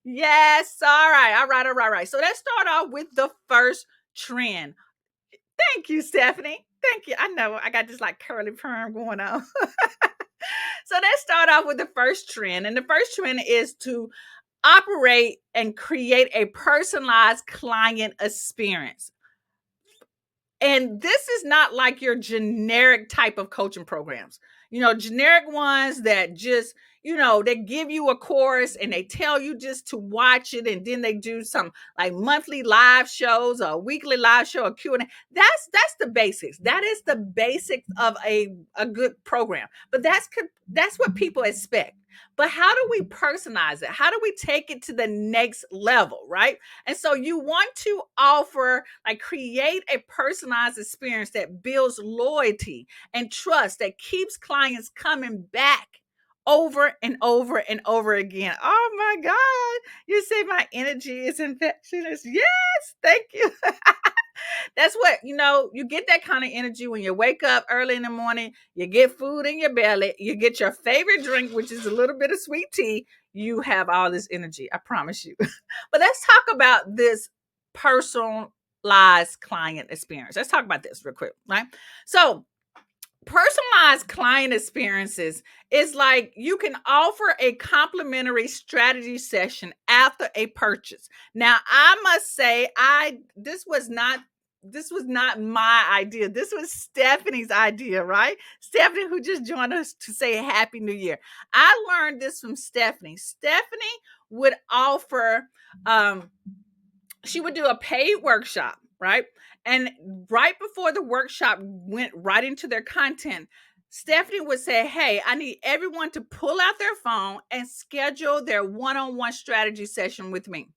Yes. All right. All right. All right. All right. So let's start off with the first trend. Thank you, Stephanie. Thank you. I know I got this like curly perm going on. So let's start off with the first trend. And the first trend is to operate and create a personalized client experience. And this is not like your generic type of coaching programs. Generic ones that just, they give you a course and they tell you just to watch it, and then they do some like monthly live shows or a weekly live show or Q&A. That's the basics. That is the basics of a good program. But that's what people expect. But how do we personalize it? How do we take it to the next level, right? And so you want to offer, like, create a personalized experience that builds loyalty and trust, that keeps clients coming back over and over and over again. Oh my God. You say my energy is infectious. Yes. Thank you. That's what, you get that kind of energy when you wake up early in the morning, you get food in your belly, you get your favorite drink, which is a little bit of sweet tea. You have all this energy. I promise you. But let's talk about this personalized client experience. Let's talk about this real quick, right? So, personalized client experiences is like you can offer a complimentary strategy session after a purchase. Now, I must say, this was not my idea. This was Stephanie's idea, right? Stephanie, who just joined us to say Happy New Year. I learned this from Stephanie. Stephanie would offer, she would do a paid workshop, right? And right before the workshop went right into their content, Stephanie would say, "Hey, I need everyone to pull out their phone and schedule their one-on-one strategy session with me."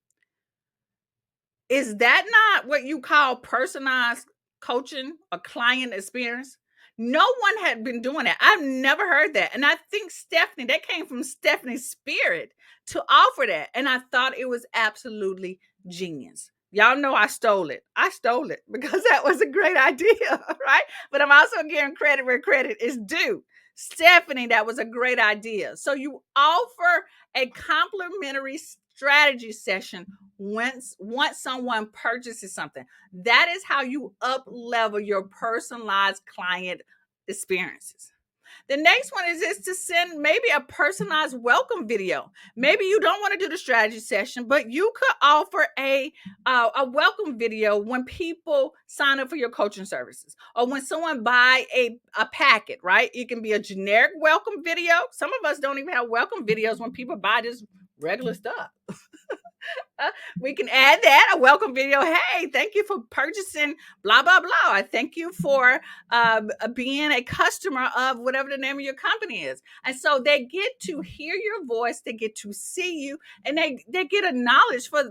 Is that not what you call personalized coaching or client experience? No one had been doing that. I've never heard that. And I think Stephanie, that came from Stephanie's spirit to offer that. And I thought it was absolutely genius. Y'all know I stole it. I stole it because that was a great idea, right? But I'm also giving credit where credit is due. Stephanie, that was a great idea. So you offer a complimentary strategy session once someone purchases something. That is how you up level your personalized client experiences. The next one is to send maybe a personalized welcome video. Maybe you don't want to do the strategy session, but you could offer a welcome video when people sign up for your coaching services, or when someone buy a packet, right? It can be a generic welcome video. Some of us don't even have welcome videos when people buy this regular stuff. We can add that, a welcome video. Hey, thank you for purchasing blah blah blah. I thank you for being a customer of whatever the name of your company is. And so they get to hear your voice, they get to see you, and they get a knowledge for,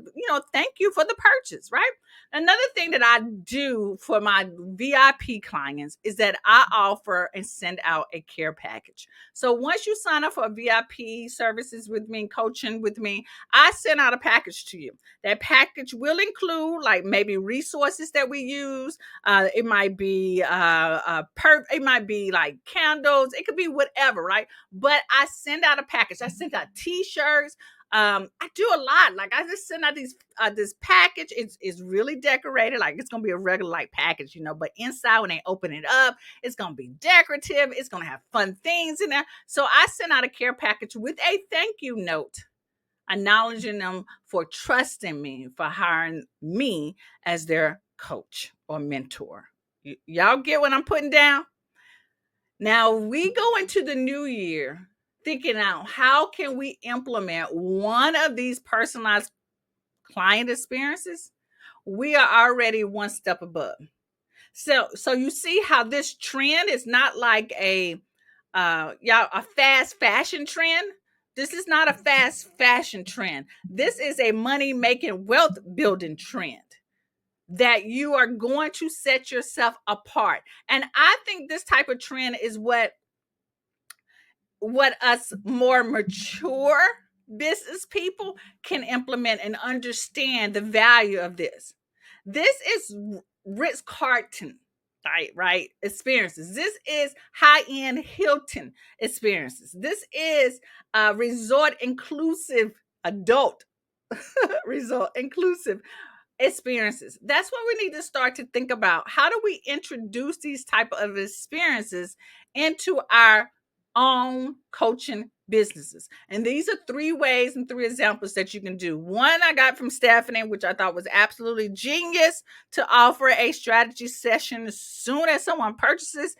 thank you for the purchase, right? Another thing that I do for my VIP clients is that I offer and send out a care package. So once you sign up for VIP services with me, coaching with me, I send out a package to you. That package will include, like, maybe resources that we use. It might be it might be like candles. It could be whatever, right? But I send out a package. I send out T-shirts. I do a lot. Like, I just send out this package. It's really decorated. Like, it's gonna be a regular like package, but inside, when they open it up, it's gonna be decorative. It's gonna have fun things in there. So I send out a care package with a thank you note, acknowledging them for trusting me, for hiring me as their coach or mentor. Y'all get what I'm putting down? Now we go into the new year thinking out, how can we implement one of these personalized client experiences? We are already one step above. So you see how this trend is not like a fast fashion trend. This is not a fast fashion trend. This is a money making, wealth building trend that you are going to set yourself apart. And I think this type of trend is what us more mature business people can implement and understand the value of this. This is Ritz Carlton, right? Experiences. This is high-end Hilton experiences. This is resort inclusive adult result, inclusive experiences. That's what we need to start to think about. How do we introduce these type of experiences into our own coaching businesses? And these are three ways and three examples that you can do. One I got from Stephanie, which I thought was absolutely genius, to offer a strategy session as soon as someone purchases.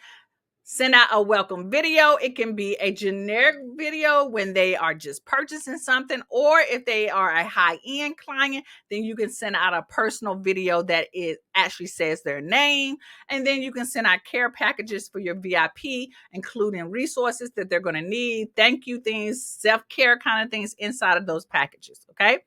Send out a welcome video. It can be a generic video when they are just purchasing something, or if they are a high-end client, then you can send out a personal video that it actually says their name. And then you can send out care packages for your VIP, including resources that they're going to need, thank you things, self-care kind of things inside of those packages. Okay.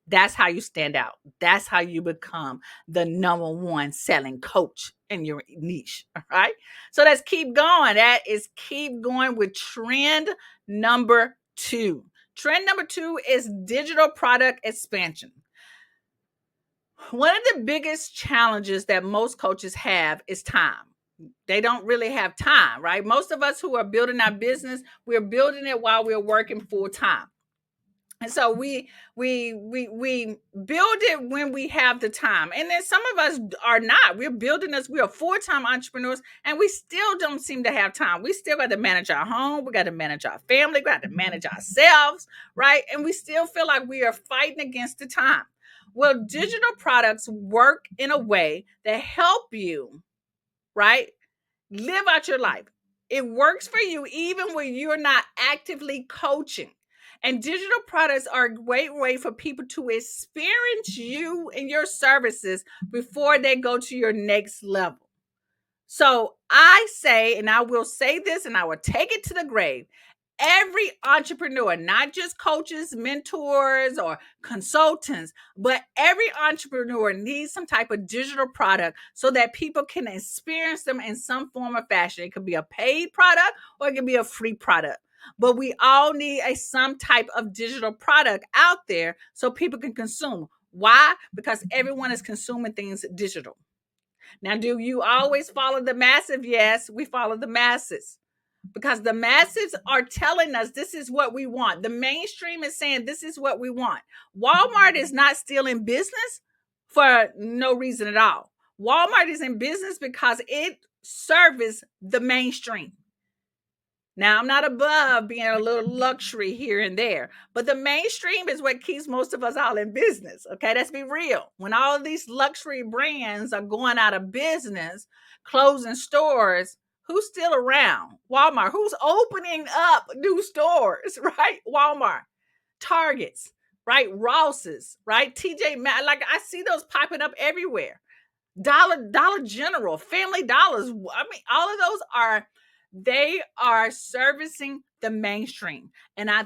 That's how you stand out. That's how you become the number one selling coach in your niche. All right. So let's keep going. That is keep going with trend number 2. Trend number 2 is digital product expansion. One of the biggest challenges that most coaches have is time. They don't really have time, right? Most of us who are building our business, we're building it while we're working full time. And so we build it when we have the time. And then some of us are not. We're building this. We are full-time entrepreneurs, and we still don't seem to have time. We still got to manage our home. We got to manage our family. We got to manage ourselves, right? And we still feel like we are fighting against the time. Well, digital products work in a way that help you, right, live out your life. It works for you even when you're not actively coaching. And digital products are a great way for people to experience you and your services before they go to your next level. So I say, and I will say this and I will take it to the grave, every entrepreneur, not just coaches, mentors, or consultants, but every entrepreneur needs some type of digital product so that people can experience them in some form or fashion. It could be a paid product or it could be a free product. But we all need some type of digital product out there so people can consume. Why? Because everyone is consuming things digital. Now, do you always follow the massive? Yes, we follow the masses because the masses are telling us this is what we want. The mainstream is saying this is what we want. Walmart is not still in business for no reason at all. Walmart is in business because it serves the mainstream. Now, I'm not above being a little luxury here and there, but the mainstream is what keeps most of us all in business. Okay, let's be real. When all of these luxury brands are going out of business, closing stores, who's still around? Walmart. Who's opening up new stores, right? Walmart, Targets, right? Ross's, right? TJ Maxx. Like I see those popping up everywhere. Dollar General, Family Dollars. I mean, all of those they are servicing the mainstream. And I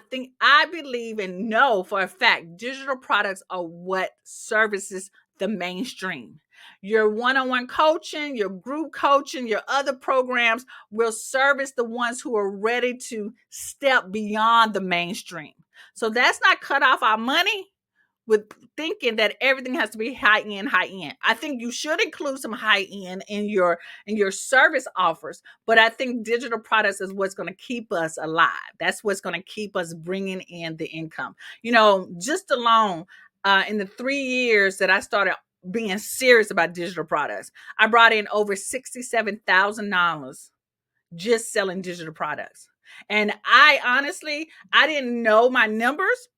believe and know for a fact, digital products are what services the mainstream. Your one-on-one coaching, your group coaching, your other programs will service the ones who are ready to step beyond the mainstream. So that's not cut off our money with thinking that everything has to be high end. I think you should include some high end in your service offers, but I think digital products is what's going to keep us alive. That's what's going to keep us bringing in the income. Just alone in the 3 years that I started being serious about digital products, I brought in over $67,000 just selling digital products. And I didn't know my numbers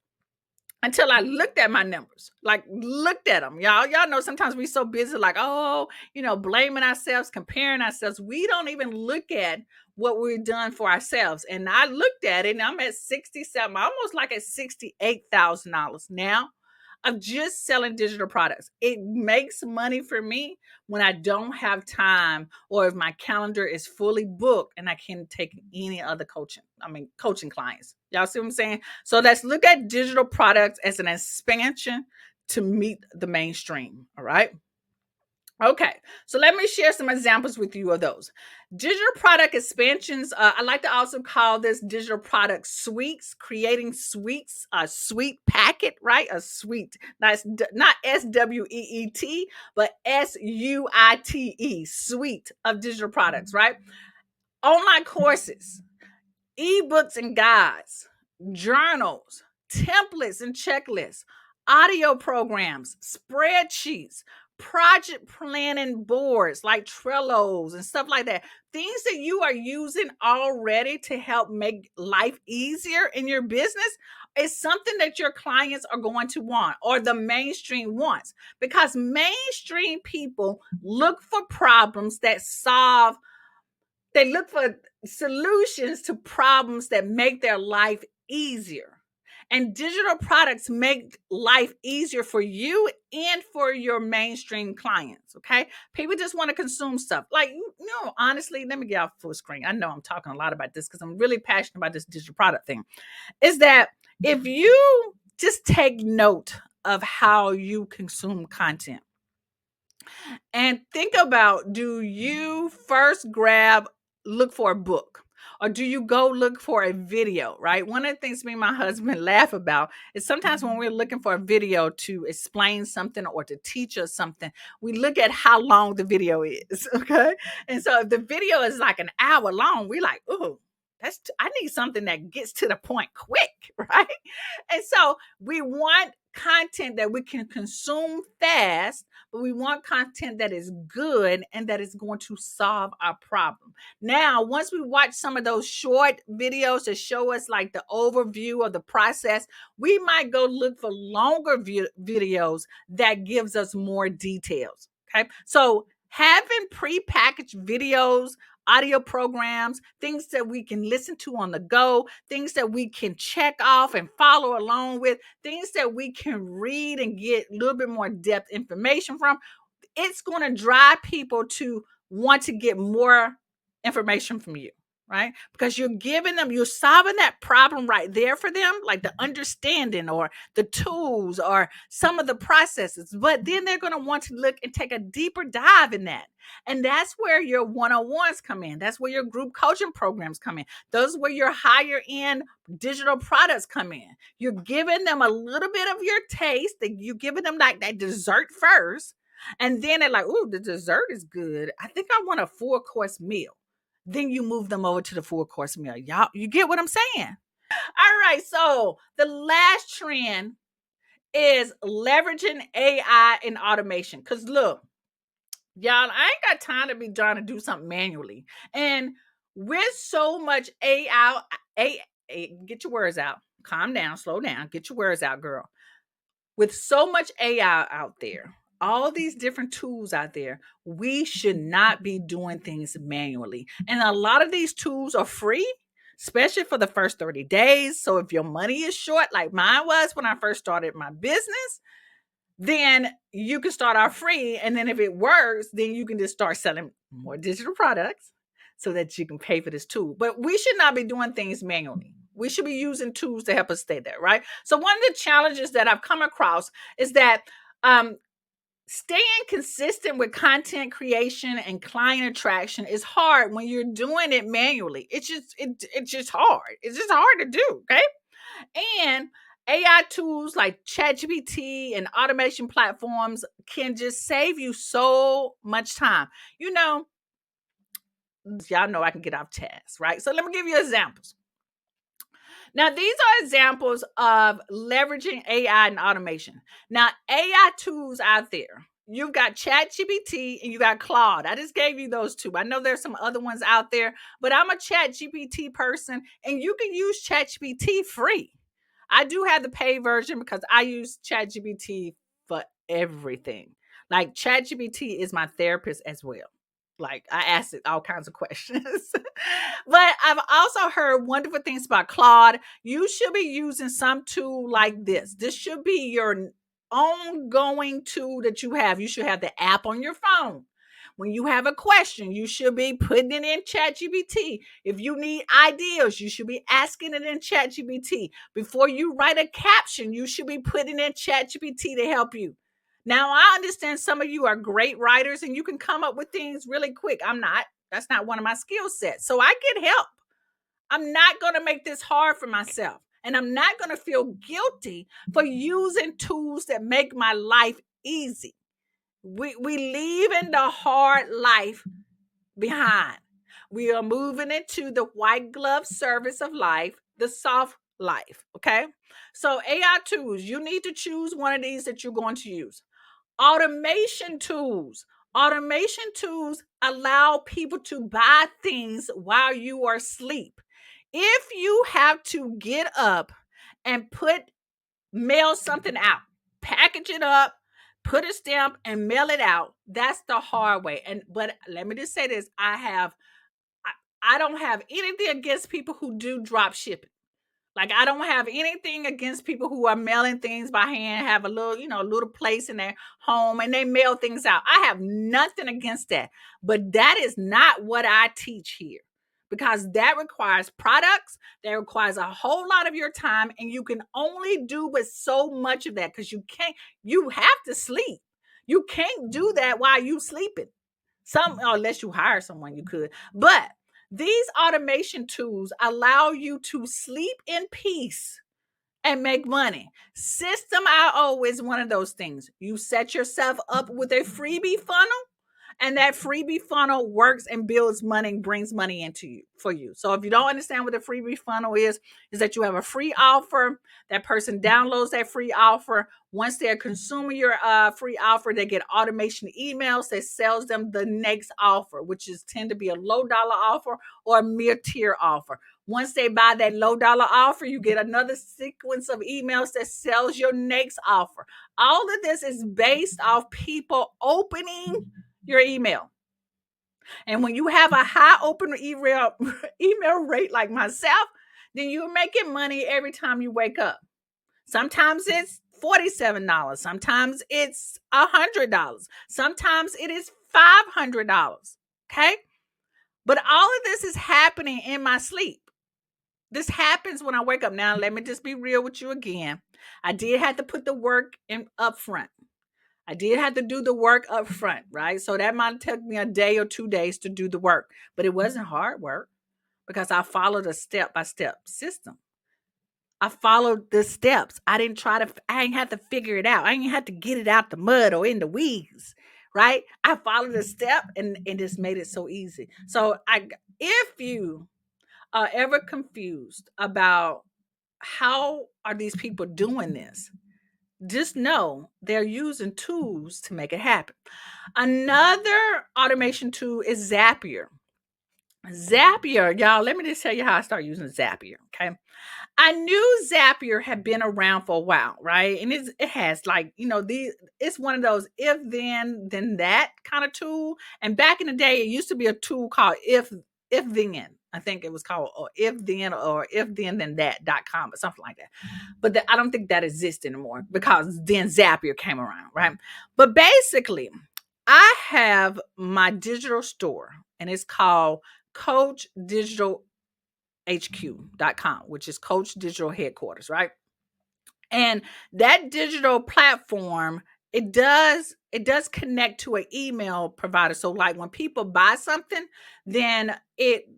until I looked at my numbers, like looked at them. Y'all know sometimes we're so busy, like, blaming ourselves, comparing ourselves. We don't even look at what we've done for ourselves. And I looked at it and I'm at 67, almost like at $68,000 now of just selling digital products. It makes money for me when I don't have time or if my calendar is fully booked and I can't take any other coaching clients. Y'all see what I'm saying? So let's look at digital products as an expansion to meet the mainstream. All right. Okay, so let me share some examples with you of those. Digital product expansions, I like to also call this digital product suites, creating suites, a suite packet, right? A suite, not SWEET, but SUITE, suite of digital products, right? Online courses, ebooks and guides, journals, templates and checklists, audio programs, spreadsheets, project planning boards like Trello's and stuff like that. Things that you are using already to help make life easier in your business is something that your clients are going to want or the mainstream wants, because mainstream people look for problems that solve, they look for solutions to problems that make their life easier. And digital products make life easier for you and for your mainstream clients. Okay. People just want to consume stuff. Like, honestly, let me get off full screen. I know I'm talking a lot about this because I'm really passionate about this digital product thing. Is that if you just take note of how you consume content, and think about, do you first look for a book, or do you go look for a video, right? One of the things me and my husband laugh about is sometimes when we're looking for a video to explain something or to teach us something, we look at how long the video is, okay? And so if the video is like an hour long, we like, ooh, I need something that gets to the point quick, right? And so we want content that we can consume fast, but we want content that is good and that is going to solve our problem. Now, once we watch some of those short videos that show us like the overview of the process, we might go look for longer videos that gives us more details. Okay. So having prepackaged videos, audio programs, things that we can listen to on the go, things that we can check off and follow along with, things that we can read and get a little bit more depth information from, it's going to drive people to want to get more information from you, right? Because you're solving that problem right there for them, like the understanding or the tools or some of the processes. But then they're going to want to look and take a deeper dive in that. And that's where your one-on-ones come in. That's where your group coaching programs come in. Those are where your higher end digital products come in. You're giving them a little bit of your taste, that you're giving them like that dessert first. And then they're like, "Ooh, the dessert is good. I think I want a 4-course meal." Then you move them over to the 4-course meal. Y'all, you get what I'm saying? All right. So the last trend is leveraging AI and automation. Because look, y'all, I ain't got time to be trying to do something manually. And with so much get your words out. Calm down, slow down, get your words out, girl. With so much AI out there, all these different tools out there, we should not be doing things manually. And a lot of these tools are free, especially for the first 30 days. So if your money is short, like mine was when I first started my business, then you can start out free. And then if it works, then you can just start selling more digital products so that you can pay for this tool. But we should not be doing things manually. We should be using tools to help us stay there, right? So one of the challenges that I've come across is that staying consistent with content creation and client attraction is hard when you're doing it manually. It's just hard. It's just hard to do, okay? And AI tools like ChatGPT and automation platforms can just save you so much time. Y'all know I can get off task, right? So let me give you examples. Now, these are examples of leveraging AI and automation. Now, AI tools out there. You've got ChatGPT and you got Claude. I just gave you those two. I know there's some other ones out there, but I'm a ChatGPT person, and you can use ChatGPT free. I do have the paid version because I use ChatGPT for everything. Like, ChatGPT is my therapist as well. Like, I asked it all kinds of questions. But I've also heard wonderful things about Claude. You should be using some tool like this. This should be your ongoing tool that you have. You should have the app on your phone. When you have a question, you should be putting it in ChatGPT. If you need ideas, you should be asking it in ChatGPT. Before you write a caption, you should be putting in ChatGPT to help you. Now, I understand some of you are great writers and you can come up with things really quick. I'm not. That's not one of my skill sets. So I get help. I'm not going to make this hard for myself. And I'm not going to feel guilty for using tools that make my life easy. We leaving the hard life behind. We are moving into the white glove service of life, the soft life. Okay. So AI tools, you need to choose one of these that you're going to use. Automation tools. Automation tools allow people to buy things while you are asleep. If you have to get up and mail something out, package it up, put a stamp and mail it out, that's the hard way. But let me just say this, I don't have anything against people who do drop shipping. Like, I don't have anything against people who are mailing things by hand, have a little, a little place in their home and they mail things out. I have nothing against that. But that is not what I teach here, because that requires products, that requires a whole lot of your time, and you can only do but so much of that, because you have to sleep. You can't do that while you sleeping. Unless you hire someone, you could. But these automation tools allow you to sleep in peace and make money. System IO is one of those things. You set yourself up with a freebie funnel, and that freebie funnel works and builds money and brings money into you for you. So if you don't understand what a freebie funnel is that you have a free offer. That person downloads that free offer. Once they're consuming your free offer, they get automation emails that sells them the next offer, which is tend to be a low dollar offer or a mid-tier offer. Once they buy that low dollar offer, you get another sequence of emails that sells your next offer. All of this is based off people opening your email. And when you have a high open email rate like myself, then you're making money every time you wake up. Sometimes it's $47. Sometimes it's $100. Sometimes it is $500. Okay. But all of this is happening in my sleep. This happens when I wake up. Now, let me just be real with you again. I did have to put the work in up front. I did have to do the work up front, right? So that might take me a day or 2 days to do the work, but it wasn't hard work because I followed a step-by-step system. I followed the steps. I ain't have to figure it out. I ain't have to get it out the mud or in the weeds, right? I followed the step and just made it so easy. So if you are ever confused about how are these people doing this, just know they're using tools to make it happen. Another automation tool is Zapier. Zapier, y'all, let me just tell you how I started using Zapier, okay? I knew Zapier had been around for a while, right? And it has it's one of those if then that kind of tool. And back in the day, it used to be a tool called if then. I think it was called if then that.com or something like that. But I don't think that exists anymore because then Zapier came around, right? But basically, I have my digital store and it's called Coach Digital HQ.com, which is Coach Digital Headquarters, right? And that digital platform, it does connect to an email provider. So like when people buy something, then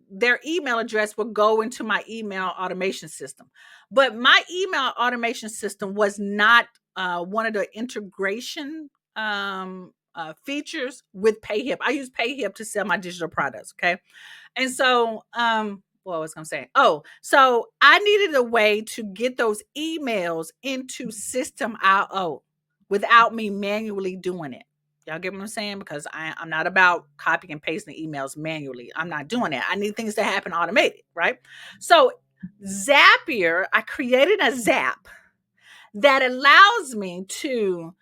their email address will go into my email automation system. But my email automation system was not one of the integration features with PayHip. I use PayHip to sell my digital products. Okay. And so, what was I going to say? Oh, so I needed a way to get those emails into System IO without me manually doing it. Y'all get what I'm saying? Because I'm not about copying and pasting emails manually. I'm not doing that. I need things to happen automated, right? So Zapier, I created a Zap that allows me to,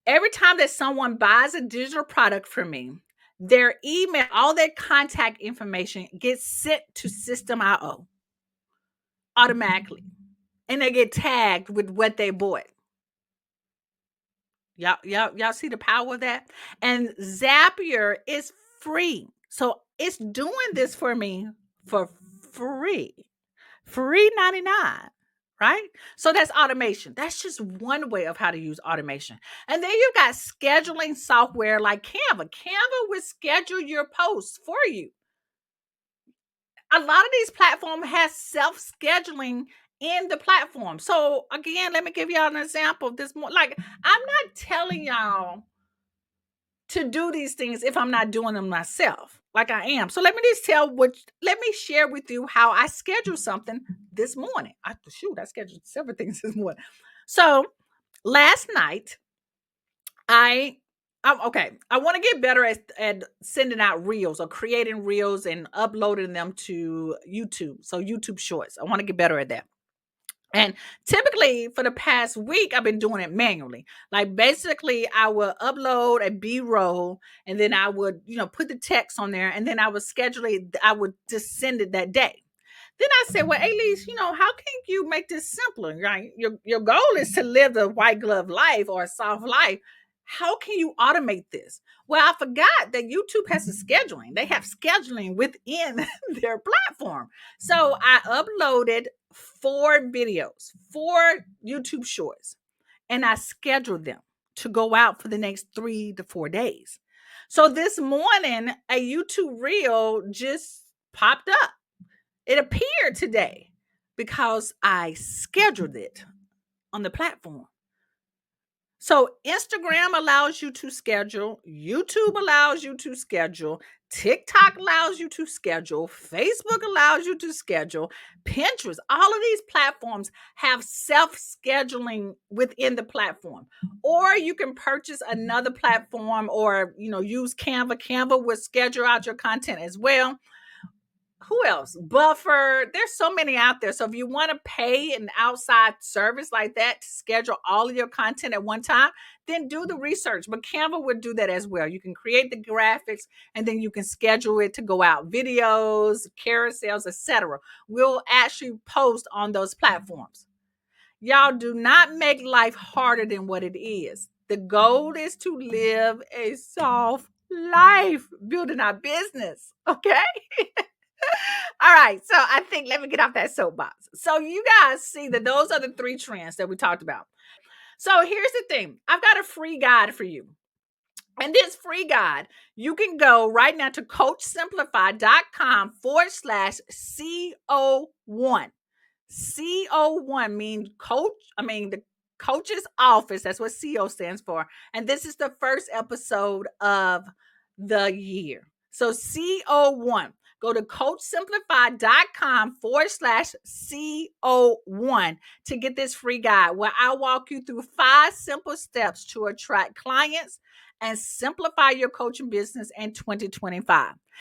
every time that someone buys a digital product from me, their email, all their contact information gets sent to System IO automatically. And they get tagged with what they bought. Y'all see the power of that? And Zapier is free. So it's doing this for me for free. Free 99. Right? So that's automation. That's just one way of how to use automation. And then you've got scheduling software like Canva. Canva will schedule your posts for you. A lot of these platforms have self-scheduling in the platform. So again, let me give y'all an example. I'm not telling y'all to do these things if I'm not doing them myself, like I am. So let me share with you how I scheduled something this morning. I scheduled several things this morning. So last night, I okay. I want to get better at sending out reels or creating reels and uploading them to YouTube. So YouTube Shorts. I want to get better at that. And typically for the past week, I've been doing it manually. Like basically, I would upload a B-roll and then I would, put the text on there and then I would schedule it. I would just send it that day. Then I said, well, Alease, how can you make this simpler? Right? Your goal is to live the white glove life or a soft life. How can you automate this? Well, I forgot that YouTube has a scheduling. They have scheduling within their platform. So I uploaded 4 videos, 4 YouTube shorts, and I scheduled them to go out for the next 3 to 4 days. So this morning, a YouTube reel just popped up. It appeared today because I scheduled it on the platform. So Instagram allows you to schedule, YouTube allows you to schedule, TikTok allows you to schedule, Facebook allows you to schedule, Pinterest, all of these platforms have self-scheduling within the platform. Or you can purchase another platform or, use Canva. Canva will schedule out your content as well. Who else? Buffer. There's so many out there. So if you want to pay an outside service like that to schedule all of your content at one time, then do the research. But Canva would do that as well. You can create the graphics and then you can schedule it to go out, videos, carousels, etc. We'll actually post on those platforms. Y'all, do not make life harder than what it is. The goal is to live a soft life, building our business. Okay. All right. So I think let me get off that soapbox. So you guys see that those are the 3 trends that we talked about. So here's the thing. I've got a free guide for you. And this free guide, you can go right now to coachsimplify.com/CO1. CO1 means the coach's office. That's what CO stands for. And this is the first episode of the year. So CO1. Go to coachsimplify.com/CO1 to get this free guide where I walk you through 5 simple steps to attract clients and simplify your coaching business in 2025.